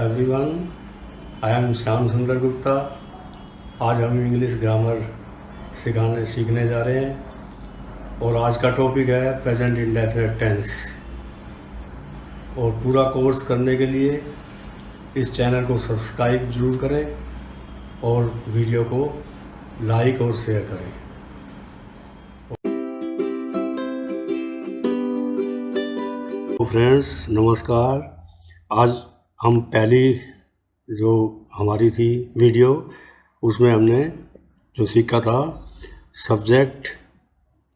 Everyone, I am Shyam सुंदर गुप्ता। आज हम इंग्लिश ग्रामर सीखने जा रहे हैं और आज का टॉपिक है प्रेजेंट इंडेफिनिट टेंस। और पूरा कोर्स करने के लिए इस चैनल को सब्सक्राइब ज़रूर करें और वीडियो को लाइक और शेयर करें। तो फ्रेंड्स नमस्कार। आज हम पहली जो हमारी थी वीडियो उसमें हमने जो सीखा था सब्जेक्ट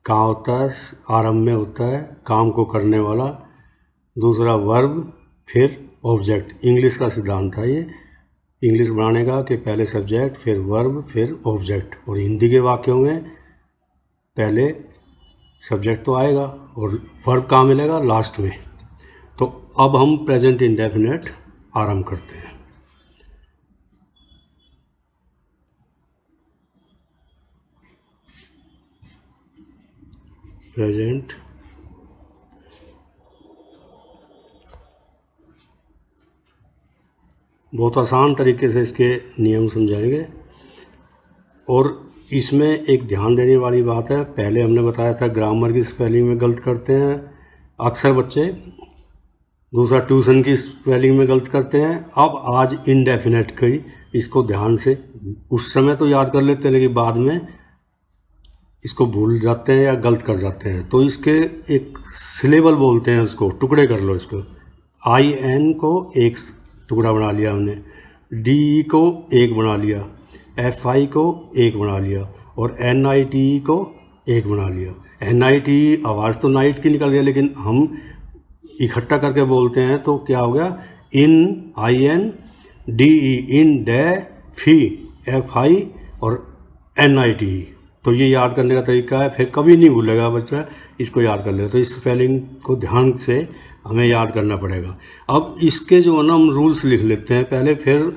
कहाँ होता है, आरंभ में होता है काम को करने वाला, दूसरा वर्ब, फिर ऑब्जेक्ट। इंग्लिश का सिद्धांत था ये इंग्लिश बनाने का कि पहले सब्जेक्ट फिर वर्ब फिर ऑब्जेक्ट। और हिंदी के वाक्यों में पहले सब्जेक्ट तो आएगा और वर्ब कहाँ मिलेगा, लास्ट में। तो अब हम प्रेजेंट इंडेफिनिट आरंभ करते हैं। प्रेजेंट बहुत आसान तरीके से इसके नियम समझाएंगे। और इसमें एक ध्यान देने वाली बात है, पहले हमने बताया था ग्रामर की स्पेलिंग में गलत करते हैं अक्सर बच्चे, दूसरा ट्यूशन की स्पेलिंग में गलत करते हैं। अब आज इनडेफिनेट की इसको ध्यान से, उस समय तो याद कर लेते हैं लेकिन बाद में इसको भूल जाते हैं या गलत कर जाते हैं। तो इसके एक सिलेबल बोलते हैं, उसको टुकड़े कर लो। इसको IN को एक टुकड़ा बना लिया हमने, DE को एक बना लिया, FI को एक बना लिया और NITE को एक बना लिया। NITE आवाज़ तो नाइट की निकल गई लेकिन हम इकट्ठा करके बोलते हैं तो क्या हो गया, IN DE, in day fee, FI और NITE। तो ये याद करने का तरीका है, फिर कभी नहीं भूलेगा बच्चा, इसको याद कर लेगा। तो इस स्पेलिंग को ध्यान से हमें याद करना पड़ेगा। अब इसके जो है ना हम रूल्स लिख लेते हैं पहले, फिर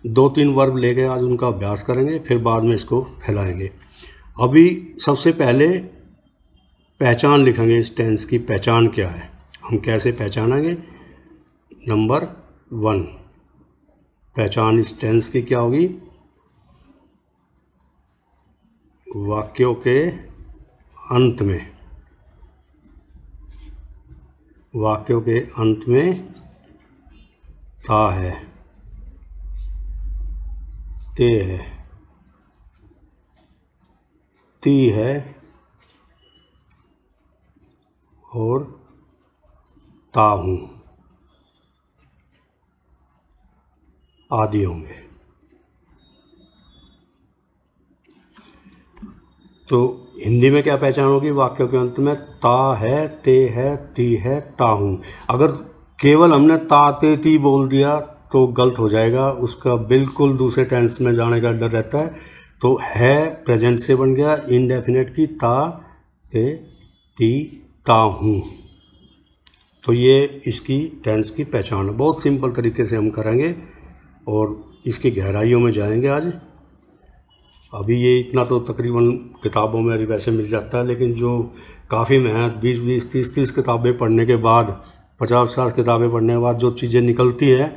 2-3 वर्ब लेके आज उनका अभ्यास करेंगे, फिर बाद में इसको फैलाएंगे। अभी सबसे पहले पहचान लिखेंगे, इस टेंस की पहचान क्या है, हम कैसे पहचानेंगे। नंबर 1 पहचान इस टेंस की क्या होगी, वाक्यों के अंत में, वाक्यों के अंत में ता है, ते है, ती है और ता हूँ आदि होंगे। तो हिंदी में क्या पहचान होगी, वाक्यों के अंत में ता है, ते है, ती है, ता हूँ। अगर केवल हमने ता ते ती बोल दिया तो गलत हो जाएगा, उसका बिल्कुल दूसरे टेंस में जाने का डर रहता है। तो है प्रेजेंट से बन गया इनडेफिनेट की, ता ते ती ता हूँ। तो ये इसकी टेंस की पहचान है। बहुत सिंपल तरीके से हम करेंगे और इसकी गहराइयों में जाएंगे आज। अभी ये इतना तो तकरीबन किताबों में वैसे मिल जाता है, लेकिन जो काफ़ी मेहनत 20-20, 30-30 किताबें पढ़ने के बाद, 50-50 किताबें पढ़ने के बाद जो चीज़ें निकलती हैं,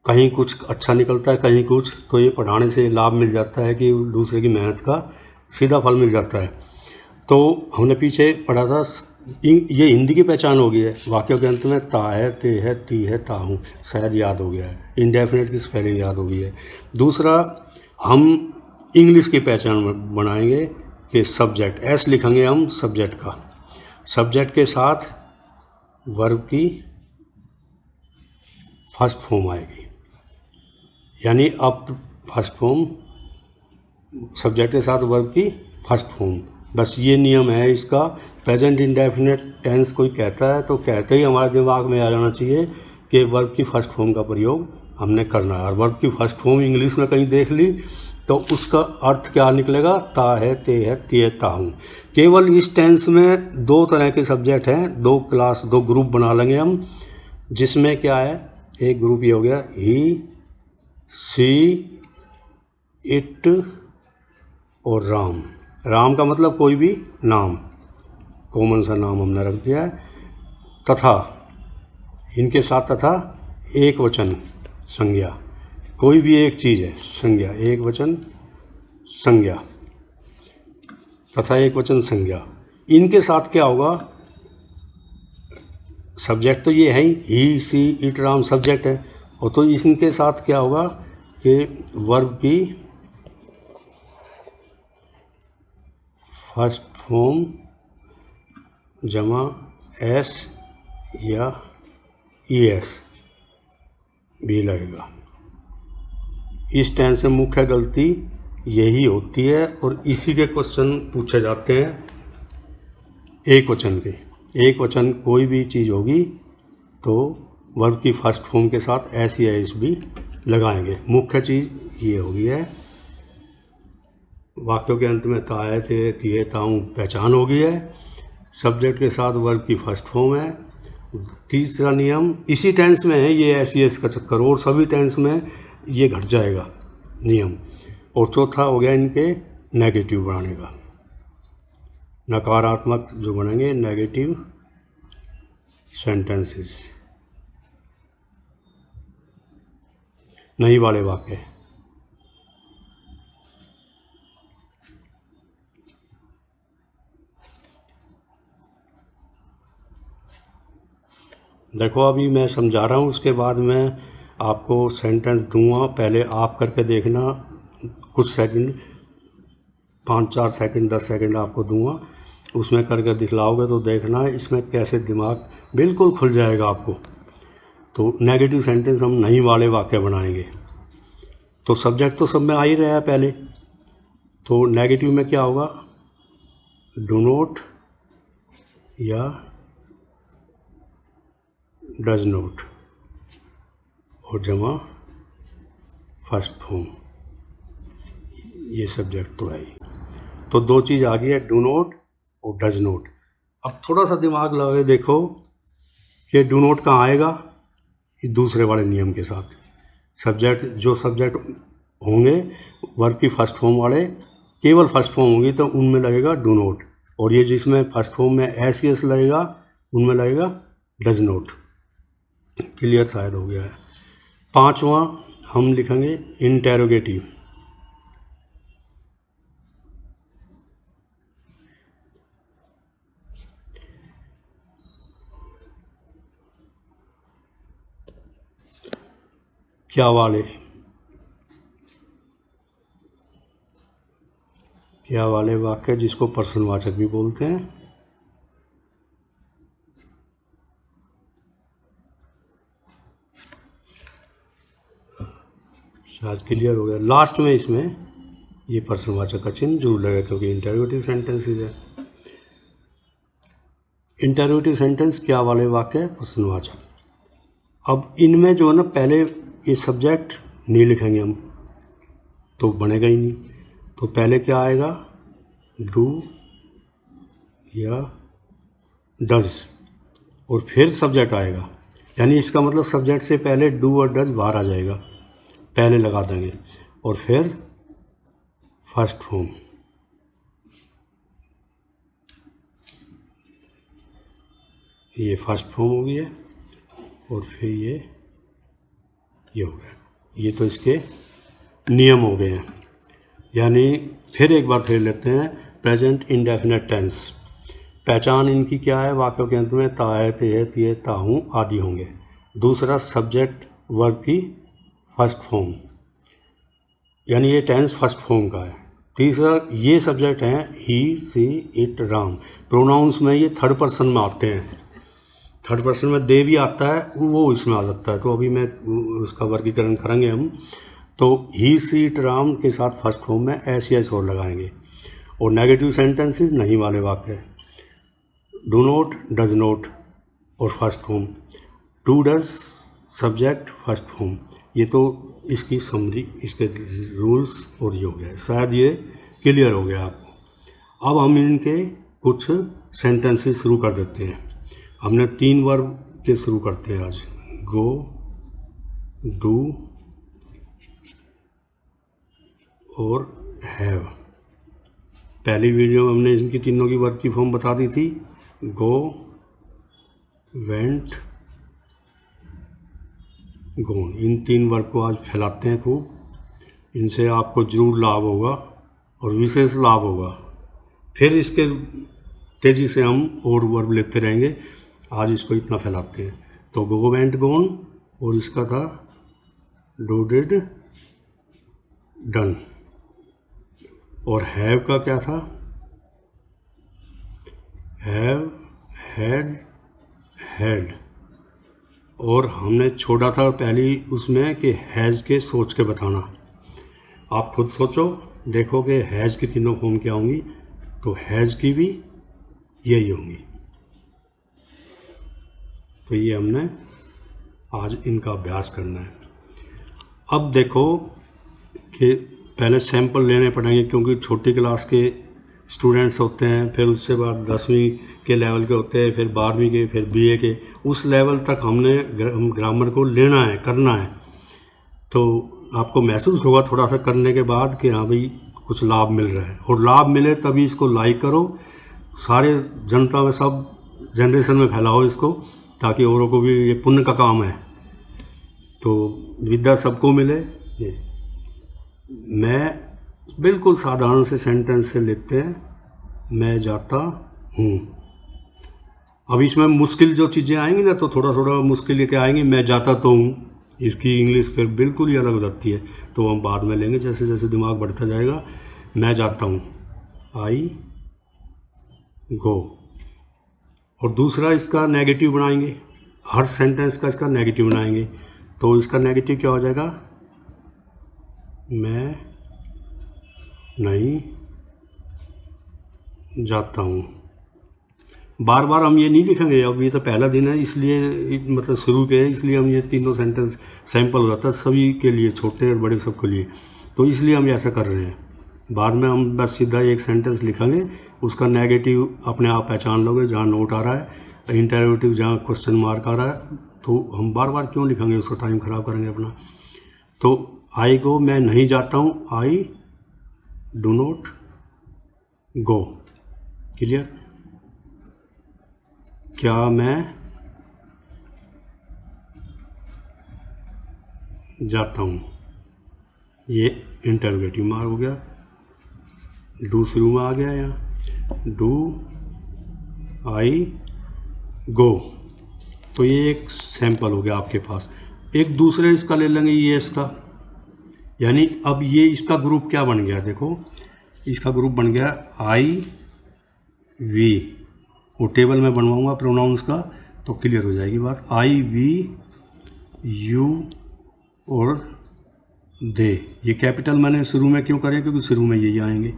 कहीं कुछ अच्छा निकलता है कहीं कुछ, तो ये पढ़ाने से लाभ मिल जाता है कि दूसरे की मेहनत का सीधा फल मिल जाता है। तो हमने पीछे पढ़ा था, ये हिंदी की पहचान हो गई है, वाक्यों के अंत में ता है, ते है, ती है, ता हूँ, शायद याद हो गया है, इनडेफिनेट की स्पेलिंग याद हो गई है। दूसरा हम इंग्लिश की पहचान बनाएंगे कि सब्जेक्ट, एस लिखेंगे हम सब्जेक्ट का, सब्जेक्ट के साथ वर्ब की फर्स्ट फॉर्म आएगी, यानी अब फर्स्ट फॉर्म सब्जेक्ट के साथ वर्ब की फर्स्ट फॉर्म। बस ये नियम है इसका। प्रेजेंट इंडेफिनिट टेंस कोई कहता है तो कहते ही हमारे दिमाग में आ जाना चाहिए कि वर्ब की फर्स्ट फॉर्म का प्रयोग हमने करना है। और वर्ब की फर्स्ट फॉर्म इंग्लिश में कहीं देख ली तो उसका अर्थ क्या निकलेगा, ता है, ते है, ती है, ता हूँ। केवल इस टेंस में 2 तरह के सब्जेक्ट हैं, 2 ग्रुप बना लेंगे हम, जिसमें क्या है, एक ग्रुप ये हो गया ही, सी, इट और राम। राम का मतलब कोई भी नाम, कॉमन सा नाम हमने रख दिया है। तथा, इनके साथ तथा एक वचन, संज्ञा, कोई भी एक चीज़ है संज्ञा, एक वचन संज्ञा तथा एक वचन संज्ञा, इनके साथ क्या होगा, सब्जेक्ट तो ये है ही सी इट राम सब्जेक्ट है, और तो इनके साथ क्या होगा कि वर्ब की फर्स्ट फॉर्म जमा एस या ईएस भी लगेगा। इस टेंस में मुख्य गलती यही होती है और इसी के क्वेश्चन पूछे जाते हैं एक वचन के। एक वचन कोई भी चीज़ होगी तो वर्ब की फर्स्ट फॉर्म के साथ एस या एस भी लगाएंगे। मुख्य चीज़ ये होगी है, वाक्यों के अंत में ताए ते तिए ताऊं पहचान होगी है, सब्जेक्ट के साथ वर्ब की फर्स्ट फॉर्म है। तीसरा नियम इसी टेंस में है ये एस या एस का चक्कर, और सभी टेंस में ये घट जाएगा नियम। और चौथा हो गया इनके नेगेटिव बनाने का, नकारात्मक जो बनेंगे नेगेटिव सेंटेंसेस, नहीं वाले वाक्य। देखो अभी मैं समझा रहा हूँ, उसके बाद मैं आपको सेंटेंस दूंगा, पहले आप करके देखना, कुछ सेकंड 5-4 सेकंड 10 सेकंड आपको दूंगा, उसमें करके दिखलाओगे तो देखना इसमें कैसे दिमाग बिल्कुल खुल जाएगा आपको। तो नेगेटिव सेंटेंस हम नहीं वाले वाक्य बनाएंगे। तो सब्जेक्ट तो सब में आ ही रहा है पहले, तो नेगेटिव में क्या होगा, डू नॉट या डज नॉट और जमा फर्स्ट फॉर्म, ये सब्जेक्ट तो है ही। तो दो चीज़ आ गई है, डू नॉट और डज नॉट। अब थोड़ा सा दिमाग लगा के देखो कि डू नॉट कहाँ आएगा, ये दूसरे वाले नियम के साथ। सब्जेक्ट जो सब्जेक्ट होंगे वर्ब की फर्स्ट फॉर्म वाले, केवल फर्स्ट फॉर्म होंगी तो उनमें लगेगा डू नॉट, और ये जिसमें फर्स्ट फॉर्म में एस एस लगेगा उनमें लगेगा डज नॉट। क्लियर शायद हो गया है। पांचवा हम लिखेंगे इंटेरोगेटिव। क्या वाले, क्या वाले वाक्य जिसको प्रश्नवाचक भी बोलते हैं। शायद क्लियर हो गया। लास्ट में इसमें ये प्रश्नवाचक का चिन्ह जरूर लगेगा क्योंकि इंटेरोगेटिव सेंटेंसेस है। इंटेरोगेटिव सेंटेंस क्या वाले वाक्य प्रश्नवाचक। अब इनमें जो है ना, पहले ये सब्जेक्ट नहीं लिखेंगे हम तो बनेगा ही नहीं। तो पहले क्या आएगा, डू या डज, और फिर सब्जेक्ट आएगा। यानी इसका मतलब सब्जेक्ट से पहले डू और डज बाहर आ जाएगा, पहले लगा देंगे, और फिर फर्स्ट फॉर्म। ये फर्स्ट फॉर्म हो गई है और फिर ये हो गया। ये तो इसके नियम हो गए हैं। यानी फिर एक बार फिर लेते हैं, प्रेजेंट इंडेफिनेट टेंस। पहचान इनकी क्या है, वाक्यों के अंत में ताए ते तिए ताहूँ आदि होंगे। दूसरा सब्जेक्ट वर्ब की फर्स्ट फॉर्म, यानी ये टेंस फर्स्ट फॉर्म का है। तीसरा ये सब्जेक्ट हैं ही सी इट राम। प्रोनाउंस में ये थर्ड पर्सन में आते हैं, थर्ड पर्सन में दे भी आता है, वो इसमें आ सकता है। तो अभी मैं उसका वर्गीकरण करेंगे हम। तो ही सी इट राम के साथ फर्स्ट फॉर्म में एस या एस और लगाएंगे। और नेगेटिव सेंटेंसेस नहीं वाले वाक्य, डू नॉट डज नॉट और first form, do does subject first form. ये तो इसकी समरी, इसके रूल्स और ये हो गया। शायद ये क्लियर हो गया आपको। अब हम इनके कुछ सेंटेंसेस शुरू कर देते हैं। हमने 3 वर्ब के शुरू करते हैं आज, गो, डू और हैव। पहली वीडियो में हमने इनकी तीनों की वर्ब की फॉर्म बता दी थी, गो, वेंट गॉन। इन 3 वर्ब को आज फैलाते हैं खूब, इनसे आपको ज़रूर लाभ होगा और विशेष लाभ होगा। फिर इसके तेज़ी से हम और वर्ब लेते रहेंगे, आज इसको इतना फैलाते हैं। तो गो वेंट गॉन, और इसका था डू डिड डन, और हैव का क्या था, हैव हैड हैड। और हमने छोड़ा था पहली उसमें कि हैज़ के सोच के बताना। आप खुद सोचो, देखोगे हैज़ की तीनों फॉर्म क्या होंगी, तो हैज़ की भी यही होंगी। तो ये हमने आज इनका अभ्यास करना है। अब देखो कि पहले सैंपल लेने पड़ेंगे, क्योंकि छोटी क्लास के स्टूडेंट्स होते हैं, फिर उससे बाद 10वीं के लेवल के होते हैं, फिर 12वीं के, फिर बीए के, उस लेवल तक हमने ग्रामर को लेना है, करना है। तो आपको महसूस होगा थोड़ा सा करने के बाद कि हाँ भाई कुछ लाभ मिल रहा है, और लाभ मिले तभी इसको लाइक करो, सारे जनता में, सब जनरेशन में फैलाओ इसको, ताकि औरों को भी ये पुण्य का काम है। तो विद्या सबको मिले। ये मैं बिल्कुल साधारण से सेंटेंस से लेते हैं, मैं जाता हूँ। अब इसमें मुश्किल जो चीज़ें आएंगी ना, तो थोड़ा थोड़ा मुश्किल ये क्या आएंगी, मैं जाता तो हूँ, इसकी इंग्लिश फिर बिल्कुल ही अलग हो जाती है, तो हम बाद में लेंगे जैसे जैसे दिमाग बढ़ता जाएगा। मैं जाता हूँ, आई गो। और दूसरा इसका नेगेटिव बनाएंगे, हर सेंटेंस का इसका नेगेटिव बनाएंगे। तो इसका नेगेटिव क्या हो जाएगा, मैं नहीं जाता हूँ। बार बार हम ये नहीं लिखेंगे, अब ये तो पहला दिन है, इसलिए मतलब शुरू के, इसलिए हम ये तीनों सेंटेंस सैंपल हो जाता है सभी के लिए, छोटे और बड़े सबके लिए, तो इसलिए हम ऐसा कर रहे हैं। बाद में हम बस सीधा एक सेंटेंस लिखेंगे, उसका नेगेटिव अपने आप पहचान लोगे, जहाँ नोट आ रहा है, इंटरोगेटिव जहाँ क्वेश्चन मार्क आ रहा है, तो हम बार बार क्यों लिखेंगे, उसको टाइम ख़राब करेंगे अपना। तो आई गो, मैं नहीं जाता हूँ, आई डू नॉट गो। क्लियर? क्या मैं जाता हूँ, ये इंटरोगेटिव मार्क हो गया, डू शुरू में आ गया यहाँ, डू आई गो। तो ये एक सैंपल हो गया आपके पास। एक दूसरे इसका ले लेंगे, ये इसका, यानी अब ये इसका ग्रुप क्या बन गया, देखो इसका ग्रुप बन गया आई वी। वो टेबल में बनवाऊंगा प्रोनाउंस का, तो क्लियर हो जाएगी बात। आई वी यू और दे, ये कैपिटल मैंने शुरू में क्यों करे, क्योंकि शुरू में यही आएंगे।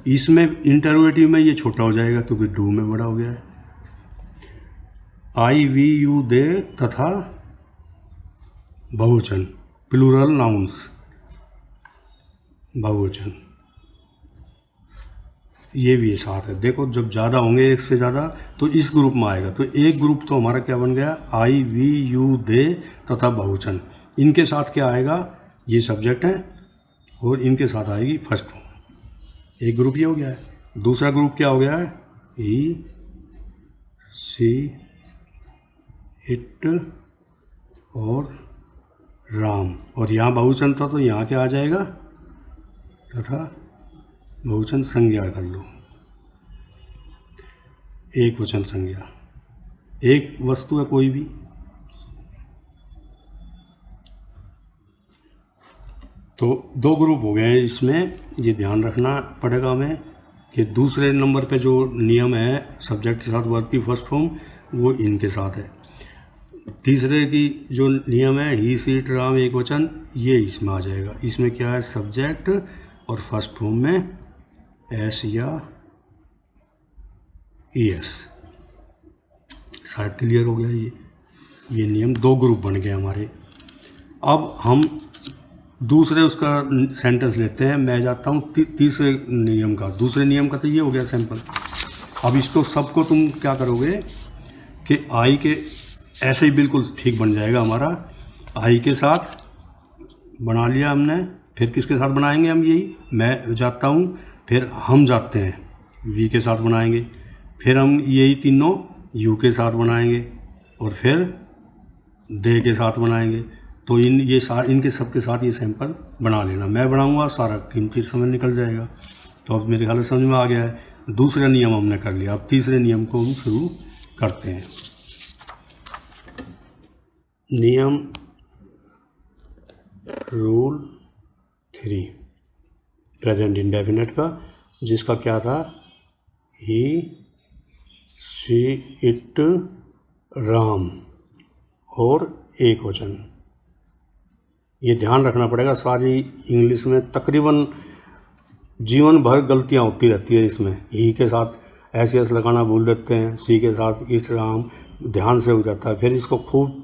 इसमें इंटरोगेटिव में ये छोटा हो जाएगा, क्योंकि डू में बड़ा हो गया है। आई वी यू दे तथा बहुवचन, प्लूरल नाउन्स, बहुवचन, ये भी साथ है। देखो जब ज़्यादा होंगे, एक से ज़्यादा, तो इस ग्रुप में आएगा। तो एक ग्रुप तो हमारा क्या बन गया, आई वी यू दे तथा बहुवचन। इनके साथ क्या आएगा, ये सब्जेक्ट है, और इनके साथ आएगी फर्स्ट फॉर्म। एक ग्रुप ये हो गया है। दूसरा ग्रुप क्या हो गया है, ही सी इट और राम। और यहाँ बहुवचन था, तो यहाँ क्या आ जाएगा, तथा बहुवचन संज्ञा कर लो, एक वचन संज्ञा, एक वस्तु है कोई भी। तो दो ग्रुप हो गए हैं इसमें, ये ध्यान रखना पड़ेगा हमें कि दूसरे नंबर पे जो नियम है सब्जेक्ट के साथ वर्ब की फर्स्ट फॉर्म, वो इनके साथ है। तीसरे की जो नियम है ही सी इट राम एक वचन, ये इसमें आ जाएगा। इसमें क्या है, सब्जेक्ट और फर्स्ट फॉर्म में एस या ई एस। शायद क्लियर हो गया ये नियम, दो ग्रुप बन गए हमारे। अब हम दूसरे उसका सेंटेंस लेते हैं, मैं जाता हूँ तीसरे नियम का। दूसरे नियम का तो ये हो गया सैंपल। अब इसको सबको तुम क्या करोगे कि आई के ऐसे ही बिल्कुल ठीक बन जाएगा हमारा। आई के साथ बना लिया हमने, फिर किसके साथ बनाएंगे हम, यही मैं जाता हूँ, फिर हम जाते हैं वी के साथ बनाएंगे, फिर हम यही तीनों यू के साथ बनाएंगे, और फिर दे के साथ बनाएंगे, तो इनके सब के साथ ये सैंपल बना लेना। मैं बनाऊंगा, सारा कीमती समय निकल जाएगा। तो अब मेरे ख्याल से समझ में आ गया है। दूसरा नियम हमने कर लिया, अब तीसरे नियम को हम शुरू करते हैं। नियम रूल 3 प्रेजेंट इंडेफिनिट का, जिसका क्या था, ही सी इट राम और एक वचन। ये ध्यान रखना पड़ेगा। सारी इंग्लिश में तकरीबन जीवन भर गलतियाँ होती रहती है इसमें। ही के साथ एस लगाना भूल देते हैं, सी के साथ इट राम ध्यान से हो जाता है। फिर इसको खूब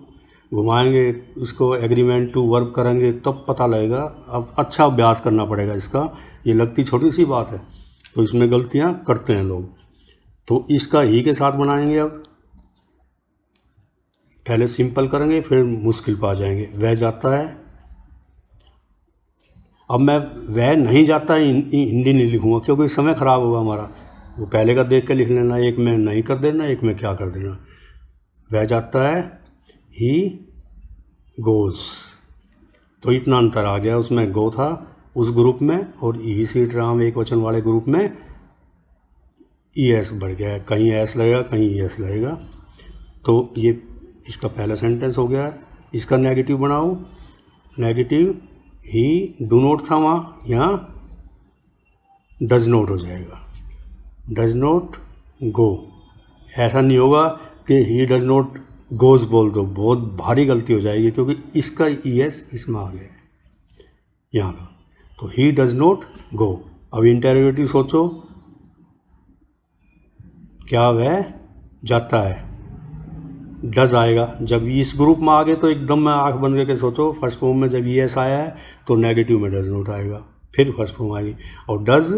घुमाएंगे, इसको एग्रीमेंट टू वर्ब करेंगे, तब पता लगेगा। अब अच्छा अभ्यास करना पड़ेगा इसका। ये लगती छोटी सी बात है, तो इसमें गलतियाँ करते हैं लोग। तो इसका ही के साथ बनाएंगे। अब पहले सिंपल करेंगे, फिर मुश्किल पा जाएंगे। वह जाता है। अब मैं वह नहीं जाता है हिंदी नहीं लिखूँगा, क्योंकि समय ख़राब होगा हमारा। वो पहले का देख के लिख लेना, एक में नहीं कर देना, एक में क्या कर देना। वह जाता है, ही गोज़। तो इतना अंतर आ गया। उसमें गो था उस ग्रुप में, और ही सी इट राम एक वचन वाले ग्रुप में ई एस बढ़ गया है। कहीं एस लगेगा, कहीं ई एस लगेगा। तो ये इसका पहला सेंटेंस हो गया। इसका नेगेटिव बनाओ। नेगेटिव ही डू नॉट था वहाँ, यहाँ डज नॉट हो जाएगा। डज नॉट गो। ऐसा नहीं होगा कि ही डज नॉट गोज़ बोल दो, बहुत भारी गलती हो जाएगी, क्योंकि इसका ई एस इसमें आ गया है यहाँ का। तो ही डज नॉट गो। अब इंटेरोगेटिव सोचो, क्या वह जाता है, डज आएगा। जब इस ग्रुप में आ गए तो एकदम में आंख बंद करके सोचो। फर्स्ट फॉर्म में जब एस आया है तो नेगेटिव में डज नॉट आएगा, फिर फर्स्ट फॉर्म आएगी। और डज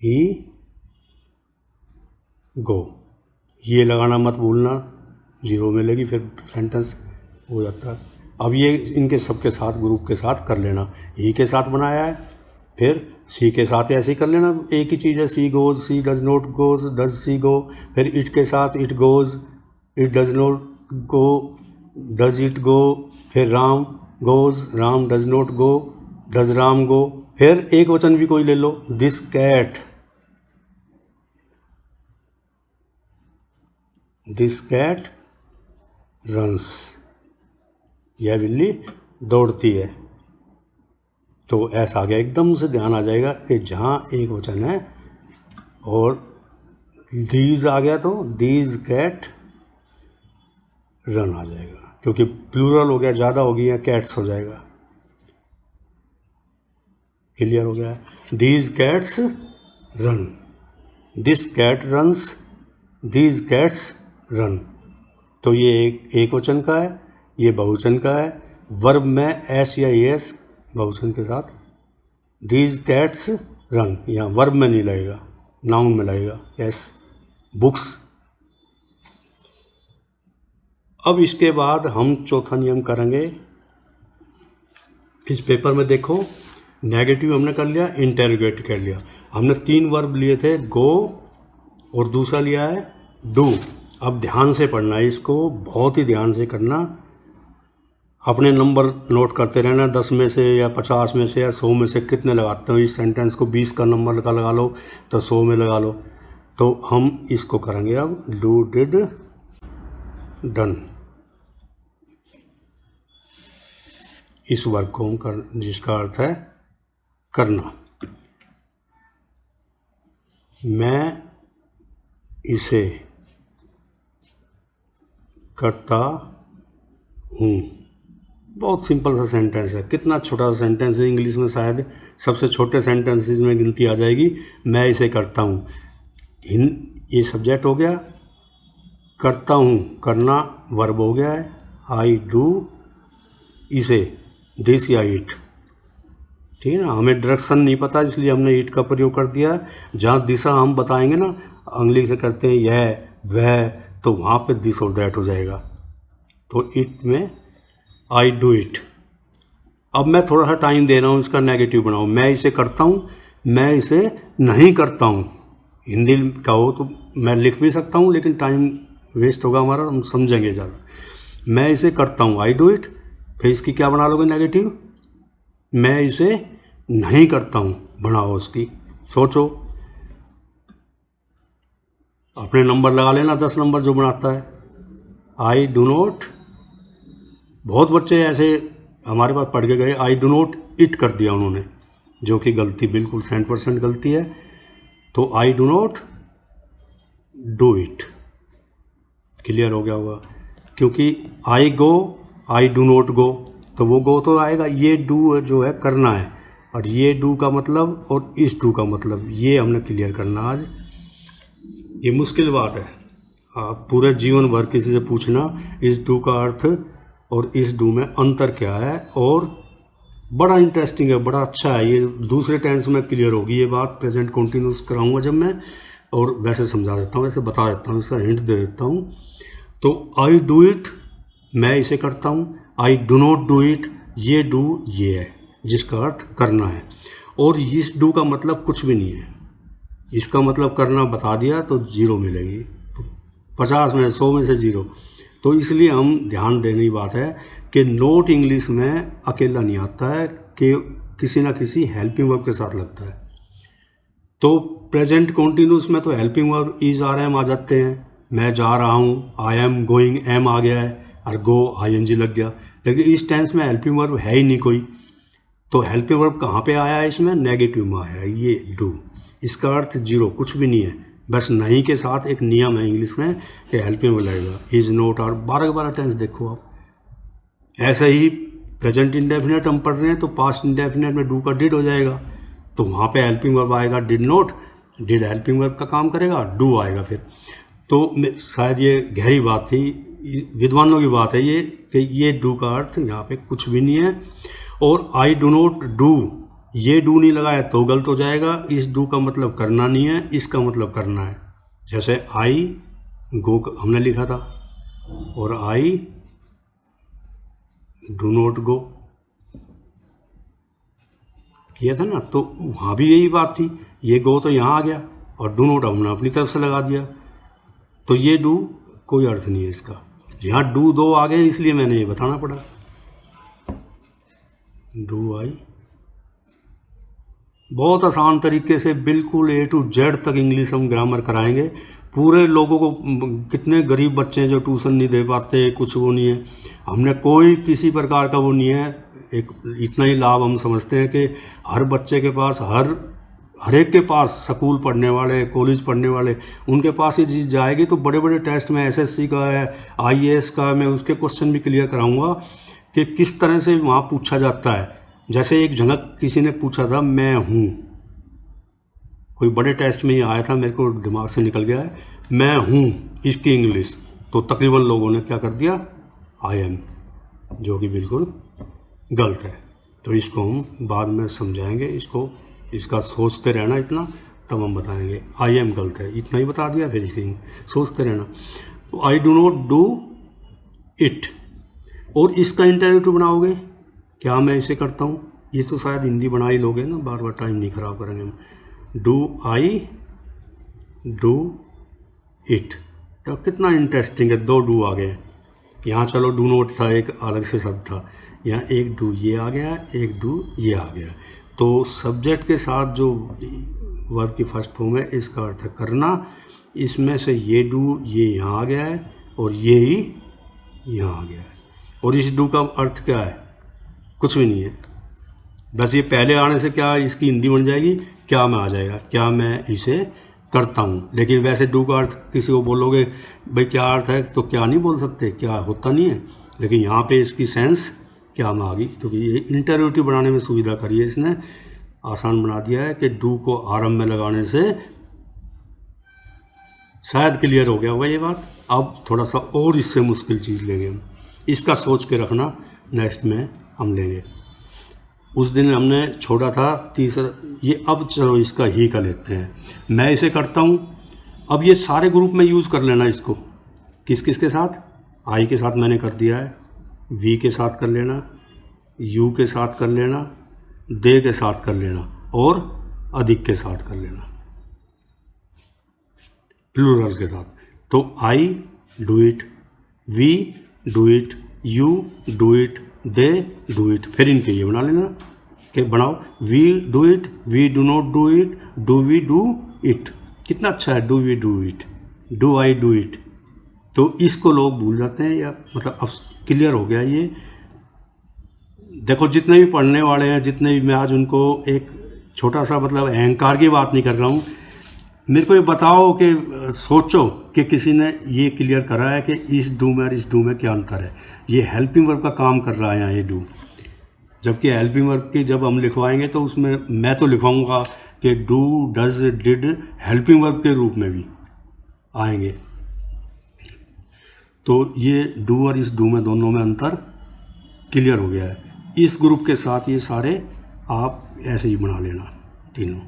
ही गो, ये लगाना मत भूलना, जीरो मिलेगी, फिर सेंटेंस हो जाता है। अब ये इनके सबके साथ ग्रुप के साथ कर लेना। ही के साथ बनाया है, फिर सी के साथ ऐसे ही कर लेना। एक ही चीज़ है, she goes, she does not goes, does she go. फिर इट के साथ it goes, it does not go, does it go. फिर Ram goes, Ram does not go, does Ram go. फिर एक वचन भी कोई ले लो, this cat, this cat runs, यह बिल्ली दौड़ती है। तो ऐसा आ गया, एकदम से ध्यान आ जाएगा कि जहाँ एक वचन है और दीज आ गया तो दीज कैट रन आ जाएगा, क्योंकि प्लूरल हो गया, ज़्यादा हो गई है, कैट्स हो जाएगा। क्लियर हो गया। These cats run, this cat runs, these cats run. तो ये एक वचन का है, ये बहुवचन का है। वर्ब में एस या एस बहुवचन के साथ। दीज कैट्स रन, यहाँ वर्ब में नहीं लगेगा, नाउन में लगेगा एस। बुक्स। अब इसके बाद हम चौथा नियम करेंगे। इस पेपर में देखो, नेगेटिव हमने कर लिया, इंटेरोगेट कर लिया। हमने 3 वर्ब लिए थे, गो और दूसरा लिया है डू। अब ध्यान से पढ़ना है इसको, बहुत ही ध्यान से करना। अपने नंबर नोट करते रहना, 10 में से या 50 में से या 100 में से कितने लगाते हो इस सेंटेंस को। 20 का नंबर का लगा लो तो 100 में लगा लो। तो हम इसको करेंगे अब, डू डिड डन। इस वर्ग को हम कर, जिसका अर्थ है करना। मैं इसे करता हूँ। बहुत सिंपल सा सेंटेंस है, कितना छोटा सा सेंटेंस है। इंग्लिश में शायद सबसे छोटे सेंटेंसेस में गिनती आ जाएगी। मैं इसे करता हूँ, ये सब्जेक्ट हो गया। करता हूँ, करना वर्ब हो गया है। आई डू इसे, दिस या इट। ठीक है ना। हमें डायरेक्शन नहीं पता, इसलिए हमने इट का प्रयोग कर दिया। जहाँ दिशा हम बताएंगे ना, इंग्लिश से करते हैं यह वह, तो वहाँ पे दिस और दैट हो जाएगा। तो इट में आई डू इट। अब मैं थोड़ा सा टाइम दे रहा हूँ, इसका नेगेटिव बनाओ। मैं इसे करता हूँ, मैं इसे नहीं करता हूँ। हिंदी का हो तो मैं लिख भी सकता हूँ, लेकिन टाइम वेस्ट होगा हमारा, हम समझेंगे ज़्यादा। मैं इसे करता हूँ, आई डू इट। फिर इसकी क्या बना लोगे नेगेटिव, मैं इसे नहीं करता हूँ, बनाओ उसकी। सोचो, अपने नंबर लगा लेना, 10 नंबर जो बनाता है। आई डू नॉट, बहुत बच्चे ऐसे हमारे पास पढ़ के गए, आई डू नॉट इट कर दिया उन्होंने, जो कि गलती, बिल्कुल 100% गलती है। तो I do not do it, clear हो गया होगा। क्योंकि आई गो, आई डू नॉट गो, तो वो गो तो आएगा, ये डू जो है करना है, और ये डू का मतलब और इस डू का मतलब, ये हमने क्लियर करना आज। ये मुश्किल बात है, आप पूरे जीवन भर किसी से पूछना इस डू का अर्थ और इस डू में अंतर क्या है, और बड़ा इंटरेस्टिंग है, बड़ा अच्छा है। ये दूसरे टेंस में क्लियर होगी ये बात, प्रेजेंट कंटिन्यूस कराऊंगा जब मैं, और वैसे समझा देता हूँ, वैसे बता देता हूँ, इसका हिंट दे देता हूँ। तो आई डू इट, मैं इसे करता हूँ। आई डू नॉट डू इट, ये डू ये है जिसका अर्थ करना है, और इस डू का मतलब कुछ भी नहीं है। इसका मतलब करना बता दिया तो 0 मिलेगी, 50 में 100 में से 0। तो इसलिए हम ध्यान देने की बात है कि नोट इंग्लिश में अकेला नहीं आता है, कि किसी ना किसी हेल्पिंग वर्ब के साथ लगता है। तो प्रेजेंट कंटिन्यूस में तो helping verb is are am आ जाते हैं, मैं जा रहा हूँ, आई एम गोइंग, एम आ गया है, और गो ING लग गया। लेकिन इस टेंस में हेल्पिंग वर्ब है ही नहीं कोई, तो हेल्पिंग वर्ब कहाँ पे आया है, इसमें नेगेटिव में आया है, ये डू। इसका अर्थ 0, कुछ भी नहीं है, बस नहीं के साथ एक नियम है इंग्लिश में कि हेल्पिंग वर्ब लगेगा, इज नॉट, और 12 के 12 टेंस देखो आप। ऐसे ही प्रेजेंट इंडेफिनेट हम पढ़ रहे हैं, तो पास्ट इंडेफिनेट में डू का डिड हो जाएगा, तो वहाँ पे हेल्पिंग वर्ब आएगा, did not, did helping verb का काम करेगा, डू आएगा फिर। तो शायद ये गहरी बात थी, विद्वानों की बात है ये, कि ये डू का अर्थ यहाँ पे कुछ भी नहीं है। और आई डू नॉट डू, ये डू नहीं लगाया तो गलत हो जाएगा, इस डू का मतलब करना नहीं है, इसका मतलब करना है। जैसे आई गो हमने लिखा था, और आई डू नॉट गो किया था ना, तो वहाँ भी यही बात थी, ये गो तो यहाँ आ गया, और डू नॉट हमने अपनी तरफ से लगा दिया, तो ये डू कोई अर्थ नहीं है इसका। यहाँ डू 2 आ गए, इसलिए मैंने ये बताना पड़ा। डू आई, बहुत आसान तरीके से बिल्कुल A to Z तक इंग्लिश हम ग्रामर कराएंगे। पूरे लोगों को, कितने गरीब बच्चे हैं जो ट्यूशन नहीं दे पाते, कुछ वो नहीं है, हमने कोई किसी प्रकार का वो नहीं है। एक इतना ही लाभ हम समझते हैं कि हर बच्चे के पास, हर एक के पास, स्कूल पढ़ने वाले, कॉलेज पढ़ने वाले, उनके पास ये चीज़ जाएगी। तो बड़े बड़े टेस्ट में SSC का है, IAS का, मैं उसके क्वेश्चन भी क्लियर कराऊंगा कि किस तरह से वहाँ पूछा जाता है। जैसे एक जगह किसी ने पूछा था मैं हूँ, कोई बड़े टेस्ट में ही आया था, मेरे को दिमाग से निकल गया है, मैं हूँ इसकी इंग्लिश, तो तकरीबन लोगों ने क्या कर दिया, आई एम, जो कि बिल्कुल गलत है। तो इसको हम बाद में समझाएंगे, इसका सोचते रहना इतना, तब हम बताएंगे। आई एम गलत है, इतना ही बता दिया, फिर इसकी सोचते रहना। तो I do not do it, और इसका इंटरव्यू बनाओगे, क्या मैं इसे करता हूँ, ये तो शायद हिंदी बना ही लोगे ना, बार बार टाइम नहीं ख़राब करेंगे हम। डू आई डू इट, तो कितना इंटरेस्टिंग है, 2 डू आ गए यहाँ। चलो डू नॉट था, एक अलग से शब्द था, यहाँ एक डू ये आ गया, एक डू ये आ गया। तो सब्जेक्ट के साथ जो वर्ब की फर्स्ट फॉर्म है, इसका अर्थ है करना। इसमें से ये डू ये यहाँ आ गया है, और ये ही यहाँ आ गया है। और इस डू का अर्थ क्या है, कुछ भी नहीं है, बस ये पहले आने से क्या इसकी हिंदी बन जाएगी, क्या में आ जाएगा, क्या मैं इसे करता हूँ। लेकिन वैसे डू का अर्थ किसी को बोलोगे भाई क्या अर्थ है, तो क्या नहीं बोल सकते, क्या होता नहीं है। लेकिन यहाँ पे इसकी सेंस क्या में आ गई, क्योंकि ये इंटरव्यूटिव बनाने में सुविधा करी है इसने, आसान बना दिया है कि डू को आरंभ में लगाने से। शायद क्लियर हो गया होगा ये बात। अब थोड़ा सा और इससे मुश्किल चीज़ लेंगे हम, इसका सोच के रखना, नेक्स्ट में हम लेंगे। उस दिन हमने छोड़ा था तीसरा ये, अब चलो इसका ही का लेते हैं। मैं इसे करता हूँ, अब ये सारे ग्रुप में यूज़ कर लेना इसको, किस किस के साथ, आई के साथ मैंने कर दिया है, वी के साथ कर लेना, यू के साथ कर लेना, दे के साथ कर लेना, और अधिक के साथ कर लेना, प्लूरल के साथ। तो I do it, we do it, you do it, they do it. फिर इनके ये बना लेना कि बनाओ, we do it, we do not do it, do we do it. कितना अच्छा है, do we do it, do I do it. तो इसको लोग भूल जाते हैं, या मतलब अब क्लियर हो गया ये। देखो जितने भी पढ़ने वाले हैं, जितने भी, मैं आज उनको एक छोटा सा मतलब अहंकार की बात नहीं कर रहा हूँ, मेरे को ये बताओ कि सोचो कि किसी ने ये क्लियर करा है कि इस डू में और इस डू में क्या अंतर है। ये हेल्पिंग वर्ब का काम कर रहा है यहाँ ये डू, जबकि हेल्पिंग वर्ब की जब हम लिखवाएंगे तो उसमें मैं तो लिखवाऊंगा कि do, does, did helping verb के रूप में भी आएंगे। तो ये डू और इस डू में दोनों में अंतर क्लियर हो गया है। इस ग्रुप के साथ ये सारे आप ऐसे ही बना लेना तीनों।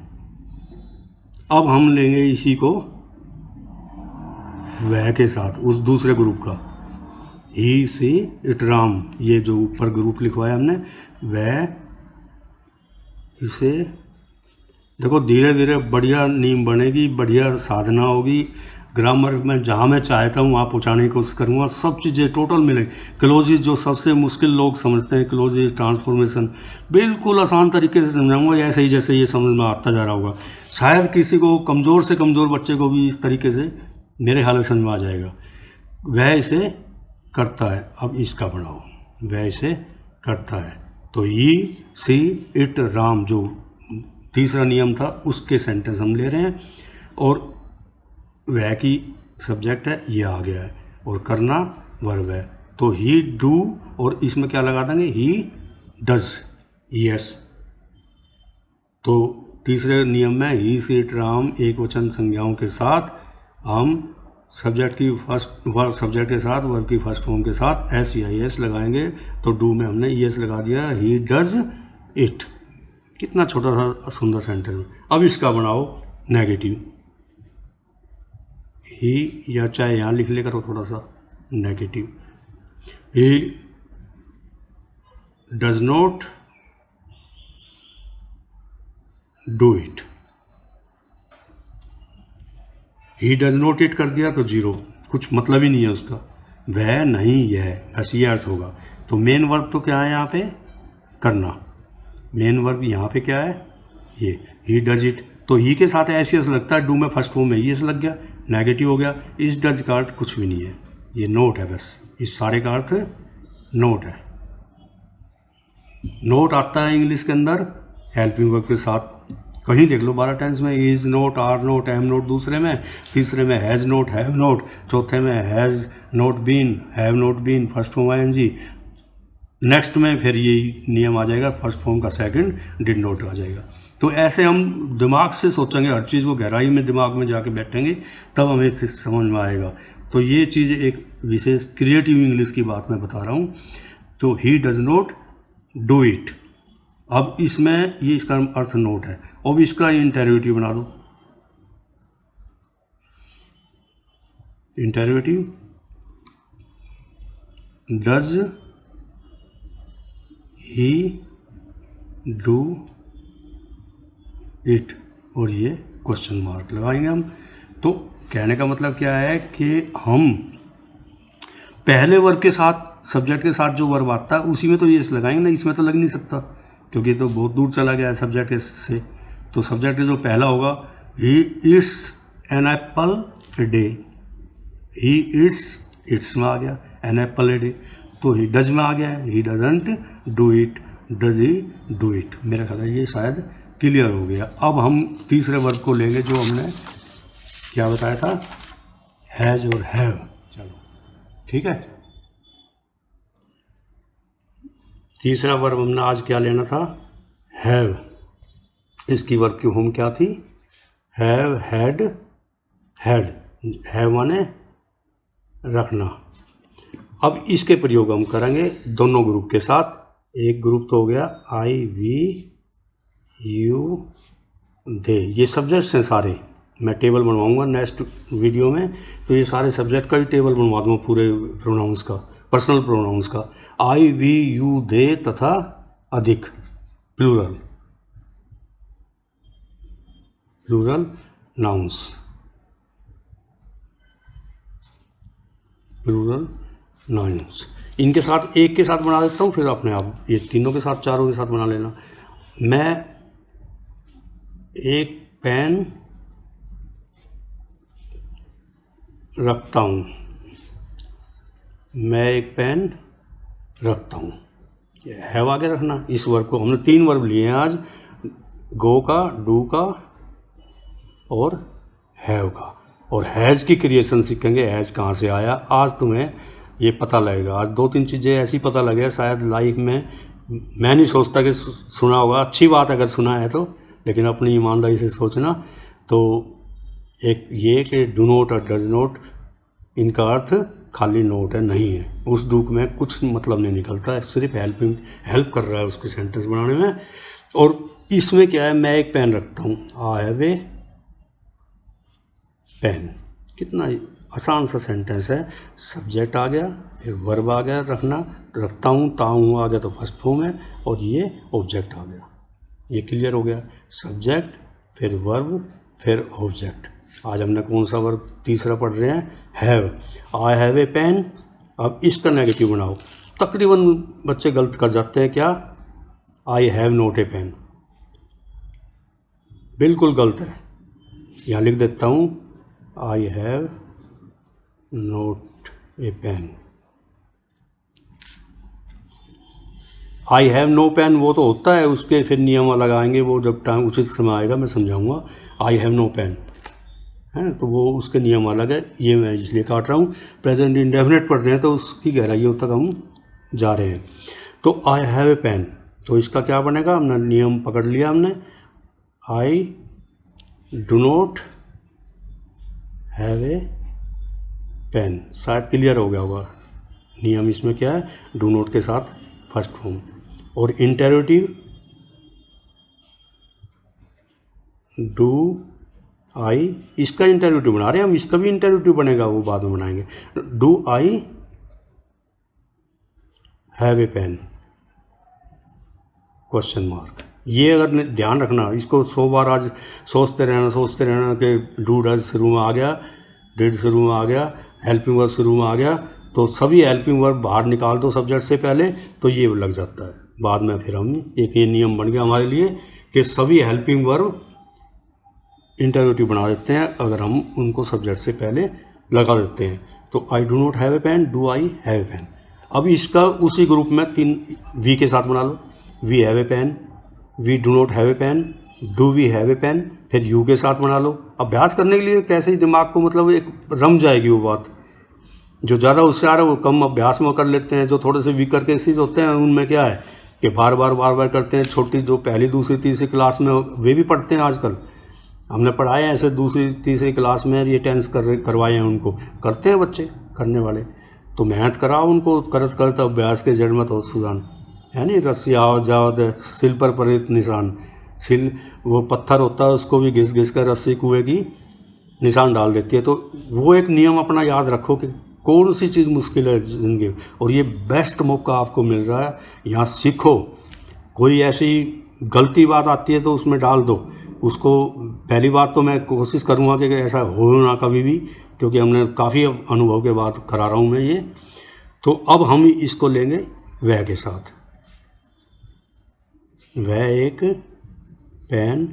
अब हम लेंगे इसी को वह के साथ, उस दूसरे ग्रुप का, ही, सी, इट, राम, ये जो ऊपर ग्रुप लिखवाया हमने, वह, इसे देखो धीरे धीरे बढ़िया नींव बनेगी, बढ़िया साधना होगी। ग्रामर में जहाँ मैं चाहता हूँ वहाँ पहुँचाने की कोशिश करूँगा, सब चीज़ें टोटल मिलेंगी। क्लोजेज जो सबसे मुश्किल लोग समझते हैं, क्लोजेज, ट्रांसफॉर्मेशन, बिल्कुल आसान तरीके से समझाऊंगा, ऐसे ही जैसे ये समझ में आता जा रहा होगा। शायद किसी को कमज़ोर से कमज़ोर बच्चे को भी इस तरीके से मेरे ख्याल से समझ में आ जाएगा। वह इसे करता है, अब इसका बनाओ, वह इसे करता है। तो ही, सी, इट, राम जो तीसरा नियम था उसके सेंटेंस हम ले रहे हैं, और वह की सब्जेक्ट है, ये आ गया है, और करना वर्ब है। तो ही, डू, और इसमें क्या लगा देंगे, ही डज, यस। तो तीसरे नियम में ही, सी, इट, राम एक वचन संज्ञाओं के साथ हम सब्जेक्ट की फर्स्ट वर्ब, सब्जेक्ट के साथ वर्ब की फर्स्ट फॉर्म के साथ एस या एस लगाएंगे। तो डू में हमने एस लगा दिया, ही डज इट। कितना छोटा सा सुंदर सेंटेंस। अब इसका बनाओ नेगेटिव, ही, या चाहे यहाँ लिख ले करो थोड़ा सा negative, he does not do it. He does not it कर दिया तो जीरो, कुछ मतलब ही नहीं है उसका, वह नहीं यह, बस ये अर्थ होगा। तो मेन वर्ब तो क्या है यहाँ पे, करना। मेन वर्ब यहाँ पे क्या है, ये ही डज इट। तो ही के साथ ऐसे ऐसा लगता है, डू में फर्स्ट फॉर्म में ये लग गया, नेगेटिव हो गया। इस डज का अर्थ कुछ भी नहीं है, ये नोट है बस, इस सारे का अर्थ नोट है। नोट आता है इंग्लिश के अंदर हेल्पिंग वर्ब के साथ, कहीं देख लो 12 टेंस में, is not, are not, am not दूसरे में, तीसरे में हैज़ नोट, हैव नोट, चौथे में has not been, have not been, first form ING. Next में फिर यही नियम आ जाएगा, फर्स्ट फॉर्म का सेकंड डिड नोट आ जाएगा। तो ऐसे हम दिमाग से सोचेंगे, हर चीज़ को गहराई में दिमाग में जाके बैठेंगे, तब हमें समझ में आएगा। तो ये चीज़ एक विशेष क्रिएटिव इंग्लिश की बात मैं बता रहा हूँ। तो ही डज नॉट डू इट। अब इसमें ये इसका अर्थ नोट है, अब इसका इंटेरोगेटिव बना दो। Interrogative, does he do it, और ये क्वेश्चन मार्क लगाएंगे हम। तो कहने का मतलब क्या है कि हम पहले वर्ब के साथ, सब्जेक्ट के साथ जो वर्ब आता है उसी में तो ये लगाएंगे ना, इसमें तो लग नहीं सकता क्योंकि तो बहुत दूर चला गया है सब्जेक्ट से। तो सब्जेक्ट जो पहला होगा, he eats an apple a day, he eats में आ गया, एन एप्पल ए डे। तो ही डज में आ गया है, he doesn't do it, does he do it. मेरा ख्याल है ये शायद क्लियर हो गया। अब हम तीसरे वर्ब को लेंगे जो हमने क्या बताया था, हैज और हैव। चलो ठीक है, तीसरा वर्ब हमने आज क्या लेना था, हैव। इसकी वर्ब की फॉर्म क्या थी, हैव, हैड, हैड। हैव माने रखना। अब इसके प्रयोग हम करेंगे दोनों ग्रुप के साथ। एक ग्रुप तो हो गया आई, वी, यू, दे, ये सब्जेक्ट्स हैं सारे। मैं टेबल बनवाऊंगा नेक्स्ट वीडियो में, तो ये सारे सब्जेक्ट का ही टेबल बनवा दूँगा पूरे प्रोनाउंस का, पर्सनल प्रोनाउंस का। आई, वी, यू, दे तथा अधिक, plural, plural nouns, plural nouns. इनके साथ एक के साथ बना देता हूँ, फिर अपने आप ये तीनों के साथ चारों के साथ बना लेना। मैं एक पेन रखता हूँ, मैं एक पेन रखता हूँ, हैव आगे रखना। इस वर्ब को हमने 3 वर्ब लिए हैं आज, गो का, डू का और हैव का। और हैज़ की क्रिएशन सीखेंगे, हैज़ कहाँ से आया। आज तुम्हें ये पता लगेगा, आज 2-3 चीज़ें ऐसी पता लगे शायद लाइफ में। मैं नहीं सोचता कि सुना होगा, अच्छी बात अगर सुना है तो, लेकिन अपनी ईमानदारी से सोचना। तो एक ये कि डू नोट और डज नोट, इनका अर्थ खाली नोट है, नहीं है। उस डू में कुछ मतलब नहीं निकलता है, सिर्फ हेल्प कर रहा है उसके सेंटेंस बनाने में। और इसमें क्या है, मैं एक पेन रखता हूँ, आई हैव ए पेन। कितना आसान सा सेंटेंस है। सब्जेक्ट आ गया, फिर वर्ब आ गया रखना, रखता हूँ, ता हूँ आ गया तो फर्स्ट फॉर्म है, और ये ऑब्जेक्ट आ गया। ये क्लियर हो गया, सब्जेक्ट फिर वर्ब फिर ऑब्जेक्ट। आज हमने कौन सा वर्ब तीसरा पढ़ रहे हैं, have. I have a pen. अब इसका नेगेटिव बनाओ। तकरीबन बच्चे गलत कर जाते हैं, क्या, I have not a pen. बिल्कुल गलत है। यहाँ लिख देता हूँ, I have not a pen. I have no pen वो तो होता है, उसके फिर नियम अलग आएंगे, वो जब टाइम उचित समय आएगा मैं समझाऊंगा। आई हैव नो पेन है तो वो उसके नियम अलग है, ये मैं इसलिए काट रहा हूँ। प्रेजेंट इंडेफिनिट पढ़ रहे हैं तो उसकी गहराइयों तक हम जा रहे हैं। तो आई हैव ए पेन, तो इसका क्या बनेगा, हमने नियम पकड़ लिया हमने। I do not have a pen, शायद क्लियर हो गया होगा। नियम इसमें क्या है, डू नॉट के साथ फर्स्ट फॉर्म। और इंटेरोटिव डू आई, इसका इंटेरोटिव बना रहे हैं हम, इसका भी इंटेरोटिव बनेगा, वो बाद में बनाएंगे। Do I have a pen, question mark. ये अगर ध्यान रखना, इसको 100 बार आज सोचते रहना कि डू डज शुरू में आ गया, डिड शुरू में आ गया, हेल्पिंग वर्ब शुरू में आ गया, तो सभी हेल्पिंग वर्ब बाहर निकाल दो सब्जेक्ट से पहले, तो ये लग जाता है। बाद में फिर हम एक ये नियम बन गया हमारे लिए कि सभी हेल्पिंग वर्ब इंटरोगेटिव बना देते हैं अगर हम उनको सब्जेक्ट से पहले लगा देते हैं। तो I do not have a pen, do I have a pen. अब इसका उसी ग्रुप में 3 वी के साथ बना लो, we have a pen, we do not have a pen, do we have a pen, फिर यू के साथ बना लो। अभ्यास करने के लिए कैसे ही दिमाग को मतलब एक रम जाएगी वो बात। जो ज़्यादा होशियार है वो कम अभ्यास में कर लेते हैं, जो थोड़े से वीकर केसेस होते हैं उनमें क्या है कि बार बार करते हैं। छोटी जो पहली दूसरी तीसरी क्लास में वे भी पढ़ते हैं, आजकल हमने पढ़ाए हैं ऐसे दूसरी तीसरी क्लास में ये टेंस करवाए हैं, उनको करते हैं बच्चे करने वाले। तो मेहनत कराओ उनको, करत अभ्यास के जड़ मत हो सुजान, है नहीं। रस्सी आओ जाओ सिल पर परित निशान, सिल वो पत्थर होता है उसको भी घिस कर रस्सी कुएं की निशान डाल देती है। तो वो एक नियम अपना याद रखो कि कौन सी चीज़ मुश्किल है ज़िंदगी, और ये बेस्ट मौका आपको मिल रहा है, यहाँ सीखो। कोई ऐसी गलती बात आती है तो उसमें डाल दो उसको। पहली बात तो मैं कोशिश करूँगा कि ऐसा हो ना कभी भी, क्योंकि हमने काफ़ी अनुभव के बाद करा रहा हूँ मैं ये। तो अब हम इसको लेंगे वह के साथ। वह एक पेन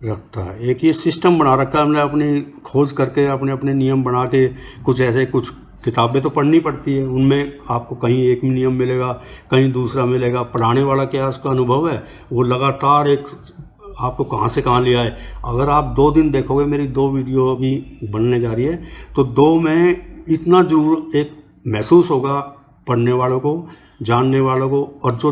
रखता है, एक ये सिस्टम बना रखा है हमने अपनी खोज करके, अपने अपने नियम बना के। कुछ ऐसे कुछ किताबें तो पढ़नी पड़ती है, उनमें आपको कहीं एक नियम मिलेगा कहीं दूसरा मिलेगा। पढ़ाने वाला क्या उसका अनुभव है, वो लगातार एक आपको कहाँ से कहाँ ले आए। अगर आप 2 दिन देखोगे, मेरी 2 वीडियो अभी बनने जा रही है, तो 2 में इतना जरूर एक महसूस होगा पढ़ने वालों को, जानने वालों को। और जो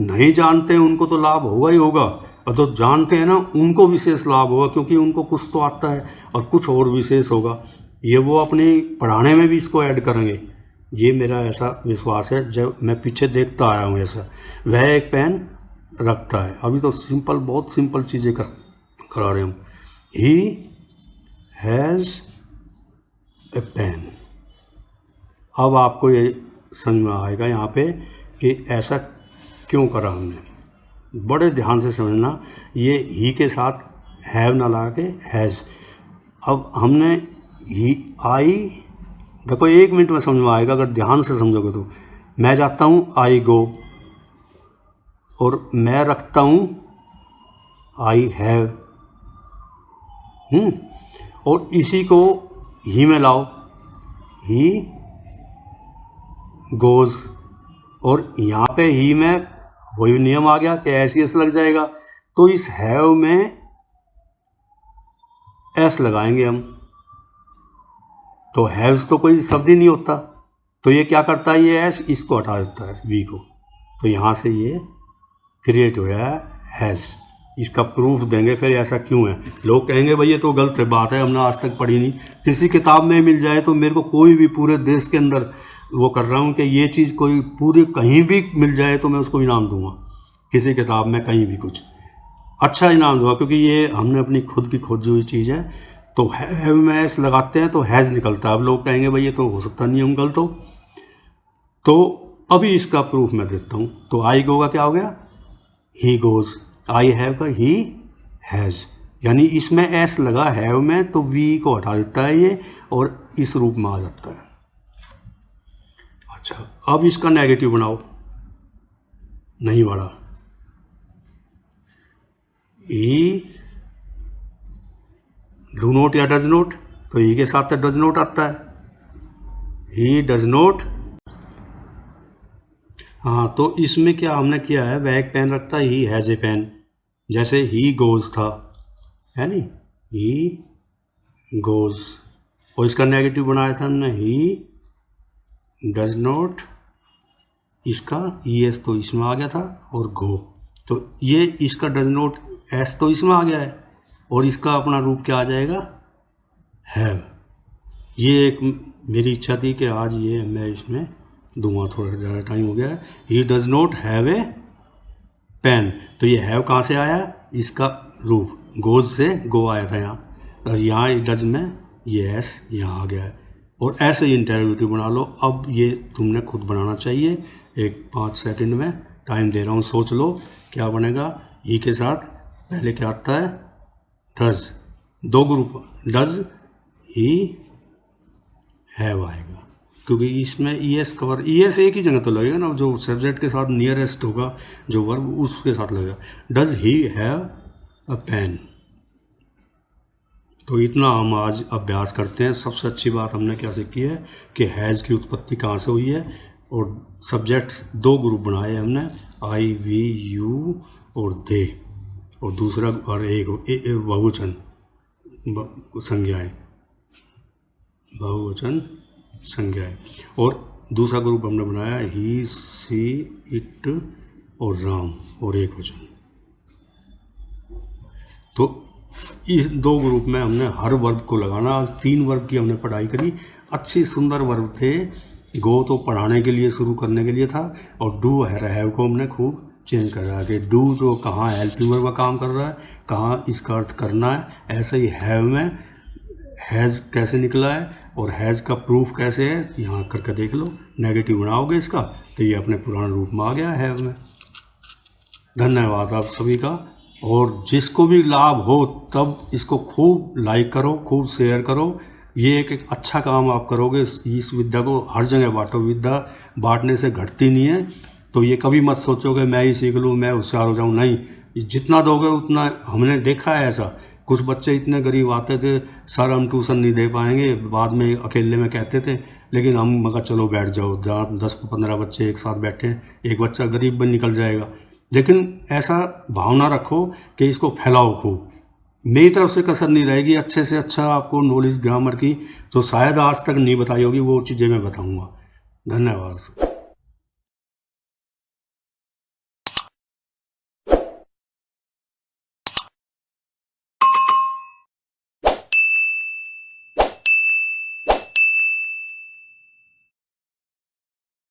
नहीं जानते हैं उनको तो लाभ होगा ही होगा, और जो जानते हैं ना उनको विशेष लाभ होगा, क्योंकि उनको कुछ तो आता है और कुछ और विशेष होगा। ये वो अपने पढ़ाने में भी इसको ऐड करेंगे, ये मेरा ऐसा विश्वास है, जब मैं पीछे देखता आया हूँ ऐसा। वह एक पेन रखता है। अभी तो सिंपल, बहुत सिंपल चीज़ें करा रहे हम। He has a pen. अब आपको ये समझ में आएगा यहाँ पे कि ऐसा क्यों करा हमने। बड़े ध्यान से समझना, ये ही के साथ हैव ना लगा के हैज़। अब हमने ही आई, देखो 1 मिनट में समझ में आएगा अगर ध्यान से समझोगे तो। मैं जाता हूँ आई गो, और मैं रखता हूँ आई हैव। और इसी को ही में लाओ, ही गोज़, और यहाँ पे ही में वही नियम आ गया कि एस एस लग जाएगा, तो इस हैव में एस लगाएंगे हम। तो हैव्स तो कोई शब्द ही नहीं होता, तो ये क्या करता है, ये एस इसको हटा देता है वी को, तो यहाँ से ये क्रिएट हो गया हैज़। इसका प्रूफ देंगे फिर ऐसा क्यों है। लोग कहेंगे भाई ये तो गलत बात है, हमने आज तक पढ़ी नहीं। किसी किताब में मिल जाए तो मेरे को कोई भी पूरे देश के अंदर वो कर रहा हूँ कि ये चीज़ कोई पूरी कहीं भी मिल जाए तो मैं उसको इनाम दूंगा, किसी किताब में कहीं भी कुछ अच्छा इनाम दूंगा, क्योंकि ये हमने अपनी खुद की खोजी हुई चीज़ है। तो हैव में एस लगाते हैं तो हैज़ निकलता है। अब लोग कहेंगे भाई ये तो हो सकता नहीं, हम गलत हो। तो अभी इसका प्रूफ मैं देता हूँ। तो आई गो का क्या हो गया, ही गोज़। आई हैव का ही हैज़, यानी इसमें एस लगा हैव में तो वी को हटा देता है ये, और इस रूप में आ जाता है। अच्छा, अब इसका नेगेटिव बनाओ, नहीं बढ़ा। ही डू नोट या डज नोट, तो ही के साथ डज नोट आता है, ही डज नोट। हाँ, तो इसमें क्या हमने किया है, वह एक पेन रखता है, ही हैज़ ए पेन, जैसे ही गोज़ था, है नहीं, ही गोज़। और इसका नेगेटिव बनाया था हमने, ही डज नॉट, इसका ई एस तो इसमें आ गया था, और गो, तो ये इसका डज नॉट एस तो इसमें आ गया है, और इसका अपना रूप क्या आ जाएगा, हैव। ये एक मेरी इच्छा थी कि आज ये मैं इसमें दूंगा, थोड़ा ज़्यादा टाइम हो गया है। He does not have a pen, तो ये हैव कहाँ से आया, इसका रूप गोज से गो आया था यहाँ, और यहाँ डज में ये एस यहाँ आ गया है। और ऐसे ही इंटरोगेटिव बना लो। अब ये तुमने खुद बनाना चाहिए, एक 5 सेकंड में टाइम दे रहा हूँ, सोच लो क्या बनेगा। ही के साथ पहले क्या आता है, does, 2 group, does he have आएगा, क्योंकि इसमें E S cover, E S एक ही जगह तो लगेगा ना, जो सब्जेक्ट के साथ नियरेस्ट होगा जो वर्ब उसके साथ लगेगा। Does he have a pen. तो इतना हम आज अभ्यास करते हैं। सबसे अच्छी बात हमने क्या सीखी है कि हैज़ की उत्पत्ति कहाँ से हुई है, और सब्जेक्ट्स 2 ग्रुप बनाए हमने, आई वी यू और दे, और दूसरा और एक बहुवचन संज्ञाएं, बहुवचन संज्ञाएं। और दूसरा ग्रुप हमने बनाया ही सी इट और राम, और एक वचन। तो इस 2 ग्रुप में हमने हर वर्ब को लगाना। आज 3 वर्ब की हमने पढ़ाई करी, अच्छी सुंदर वर्ब थे। गो तो पढ़ाने के लिए, शुरू करने के लिए था, और डू हैव को हमने खूब चेंज कर रहा है कि डू जो कहाँ हेल्पिंग वर्ब का काम कर रहा है, कहाँ इसका अर्थ करना है। ऐसे ही हैव में हैज़ कैसे निकला है और हैज़ का प्रूफ कैसे है, यहाँ करके देख लो। नेगेटिव बनाओगे इसका तो ये अपने पुराने रूप में आ गया हैव में। धन्यवाद आप सभी का, और जिसको भी लाभ हो तब इसको खूब लाइक करो, खूब शेयर करो। ये एक अच्छा काम आप करोगे। इस विद्या को हर जगह बांटो, विद्या बांटने से घटती नहीं है। तो ये कभी मत सोचोगे मैं ही सीख लूँ, मैं होशियार हो जाऊँ, नहीं। जितना दोगे उतना, हमने देखा है ऐसा। कुछ बच्चे इतने गरीब आते थे, सर हम ट्यूशन नहीं दे पाएंगे, बाद में अकेले में कहते थे, लेकिन हम मगर चलो बैठ जाओ, जहाँ 10-15 बच्चे एक साथ बैठे, एक बच्चा गरीब बन निकल जाएगा। लेकिन ऐसा भावना रखो कि इसको फैलाओ खूब। मेरी तरफ से कसर नहीं रहेगी, अच्छे से अच्छा आपको नॉलेज ग्रामर की जो शायद आज तक नहीं बताई होगी वो चीज़ें मैं बताऊंगा। धन्यवाद।